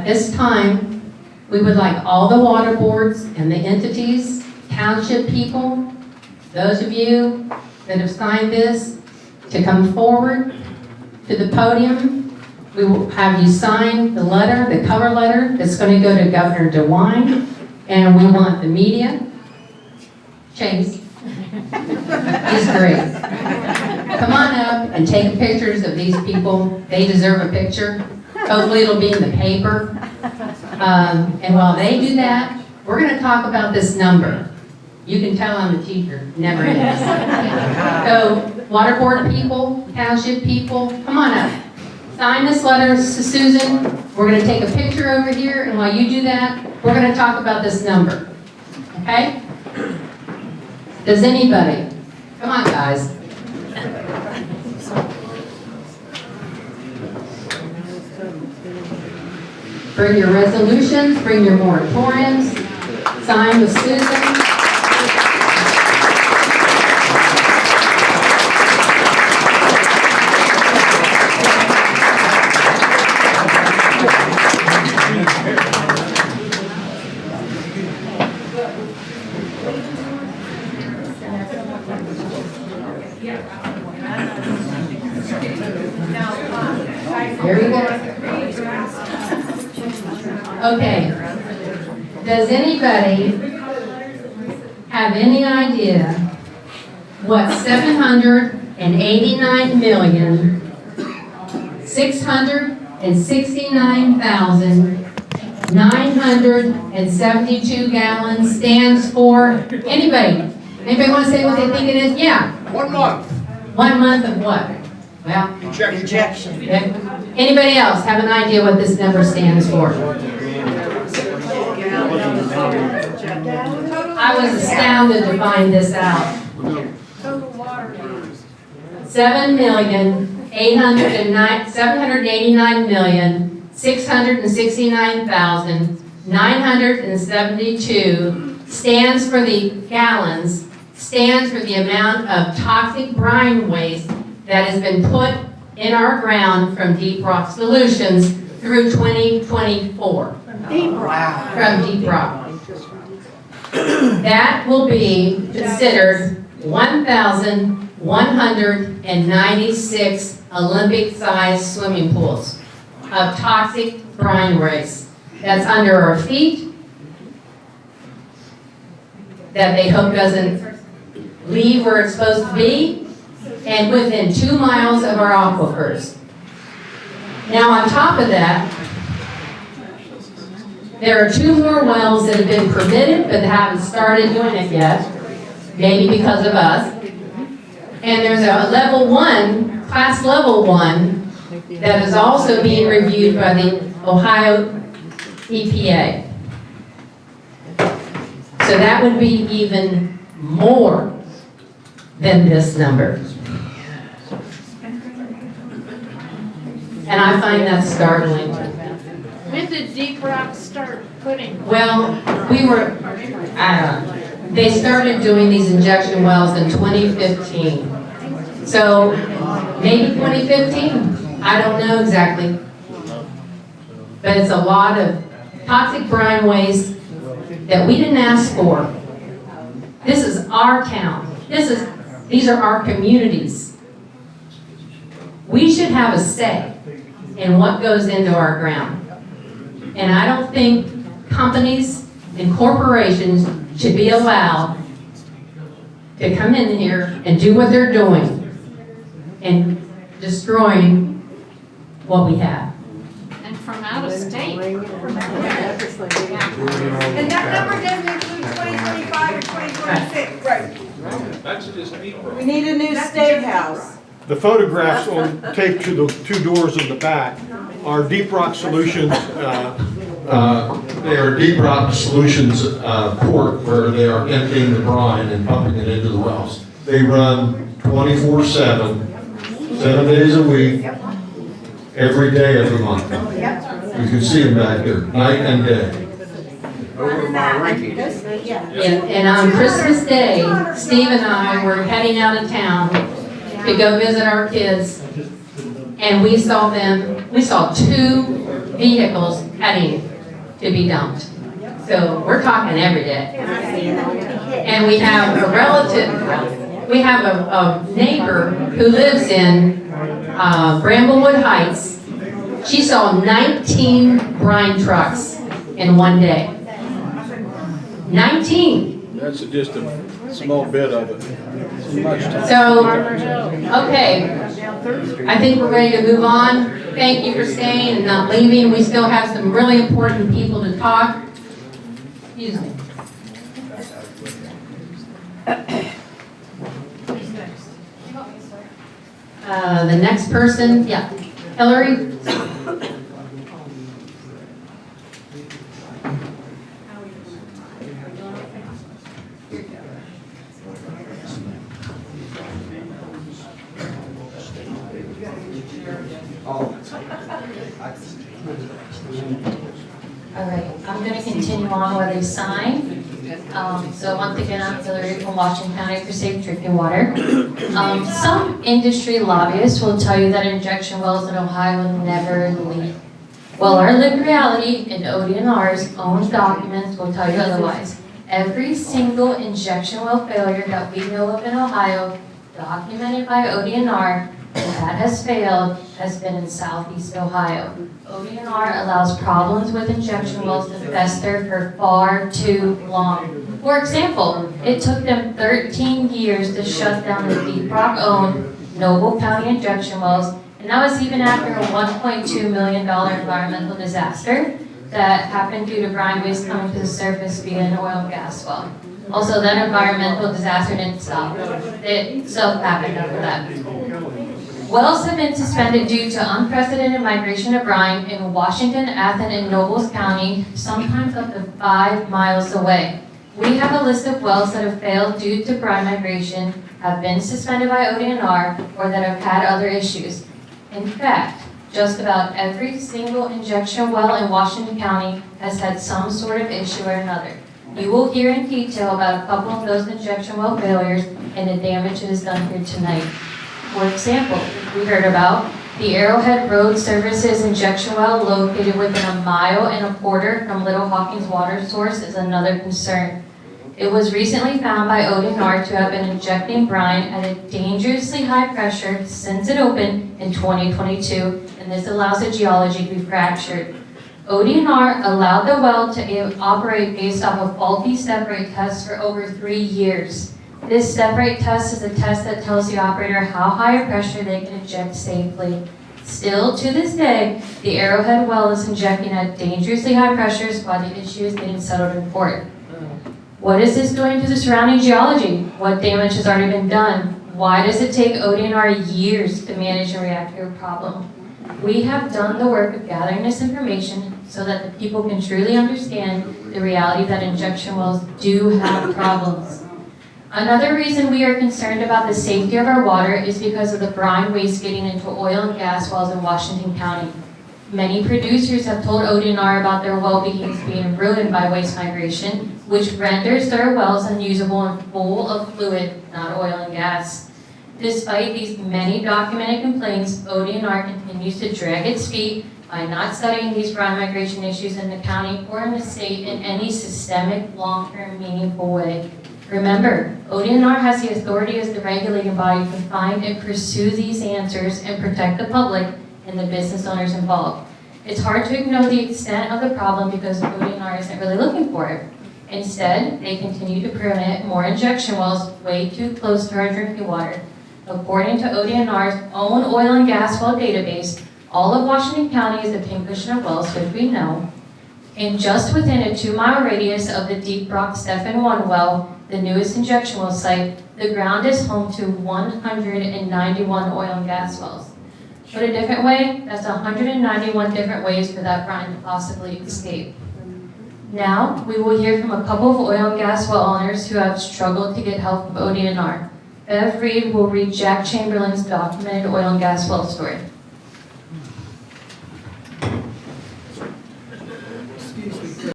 this time, we would like all the water boards and the entities, township people, those of you that have signed this, to come forward to the podium. We will have you sign the letter, the cover letter, that's going to go to Governor DeWine, and we want the media. Chase, he's great. Come on up and take pictures of these people. They deserve a picture. Hopefully it'll be in the paper. And while they do that, we're going to talk about this number. You can tell I'm a teacher, never is. So, water board people, township people, come on up. Sign this letter to Susan. We're going to take a picture over here, and while you do that, we're going to talk about this number. Okay? Does anybody? Come on, guys. Bring your resolutions, bring your moratoriums, sign with Susan. There you go. Okay. Does anybody have any idea what 789,669,972 gallons stands for? Anybody? Anybody want to say what they think it is? Yeah. 1 month. 1 month of what? Well, Injection. anybody else have an idea what this number stands for? I was astounded to find this out. 7,889,669,972 stands for the gallons, stands for the amount of toxic brine waste that has been put in our ground from Deep Rock Solutions through 2024. From Deep Rock. That will be considered 1,196 Olympic-sized swimming pools of toxic brine waste that's under our feet, that they hope doesn't leave where it's supposed to be, and within 2 miles of our aquifers. Now on top of that, there are 2 more wells that have been permitted but haven't started doing it yet, maybe because of us. And there's a level 1, class level 1, that is also being reviewed by the Ohio EPA. So that would be even more than this number. And I find that startling. When did Deep Rock start putting? Well, they started doing these injection wells in 2015. So maybe 2015, I don't know exactly. But it's a lot of toxic brine waste that we didn't ask for. This is our town. These are our communities. We should have a say in what goes into our ground. And I don't think companies and corporations should be allowed to come in here and do what they're doing and destroying what we have. And from out of state. And that number doesn't include 2025 or 2026. Right. That's just April. We need a new state house. The photographs on tape to the 2 doors in the back are Deep Rock Solutions. They are Deep Rock Solutions port where they are emptying the brine and pumping it into the wells. They run 24/7, 7 days a week, every day of the month. You can see them back there, night and day. And on Christmas Day, Steve and I were heading out of town to go visit our kids And we saw 2 vehicles heading to be dumped. So we're talking every day. And we have a neighbor who lives in Bramblewood Heights. She saw 19 brine trucks in one day. 19. That's just a small bit of it. Too much time. So, okay, I think we're ready to move on. Thank you for staying and not leaving. We still have some really important people to talk. Excuse me. The next person, yeah, Hillary. All right, I'm going to continue on where they sign. So once again, I'm Hillary from Washington County for Safe Drinking Water. Some industry lobbyists will tell you that injection wells in Ohio never leak. Well, our lived reality and ODNR's own documents will tell you otherwise. Every single injection well failure that we know of in Ohio, documented by ODNR, that has failed, has been in southeast Ohio. ODNR allows problems with injection wells to fester for far too long. For example, it took them 13 years to shut down the Deep Rock-owned Noble County injection wells, and that was even after a $1.2 million environmental disaster that happened due to brine waste coming to the surface via an oil and gas well. Also, that environmental disaster didn't stop. It self-happened after that. Wells have been suspended due to unprecedented migration of brine in Washington, Athens, and Nobles County, sometimes up to 5 miles away. We have a list of wells that have failed due to brine migration, have been suspended by ODNR, or that have had other issues. In fact, just about every single injection well in Washington County has had some sort of issue or another. You will hear in detail about a couple of those injection well failures and the damage that is done here tonight. For example, we heard about the Arrowhead Road Services injection well located within 1.25 miles from Little Hawkins water source is another concern. It was recently found by ODNR to have been injecting brine at a dangerously high pressure since it opened in 2022, and this allows the geology to be fractured. ODNR allowed the well to operate based off of faulty step rate tests for over 3 years. This step rate test is a test that tells the operator how high a pressure they can inject safely. Still, to this day, the Arrowhead well is injecting at dangerously high pressures while the issue is getting settled in court. What is this doing to the surrounding geology? What damage has already been done? Why does it take ODNR years to manage and react to a problem? We have done the work of gathering this information so that the people can truly understand the reality that injection wells do have problems. Another reason we are concerned about the safety of our water is because of the brine waste getting into oil and gas wells in Washington County. Many producers have told ODNR about their well beings being ruined by waste migration, which renders their wells unusable and full of fluid, not oil and gas. Despite these many documented complaints, ODNR continues to drag its feet by not studying these brine migration issues in the county or in the state in any systemic, long-term, meaningful way. Remember, ODNR has the authority as the regulating body to find and pursue these answers and protect the public and the business owners involved. It's hard to ignore the extent of the problem because ODNR isn't really looking for it. Instead, they continue to permit more injection wells way too close to our drinking water. According to ODNR's own oil and gas well database, all of Washington County is a pincushion of wells, which we know. And just within a 2-mile radius of the Deep Rock Stephan 1 well, the newest injection well site, the ground is home to 191 oil and gas wells. Put a different way, that's 191 different ways for that brine to possibly escape. Now, we will hear from a couple of oil and gas well owners who have struggled to get help from ODNR. Bev Reed will read Jack Chamberlain's documented oil and gas well story.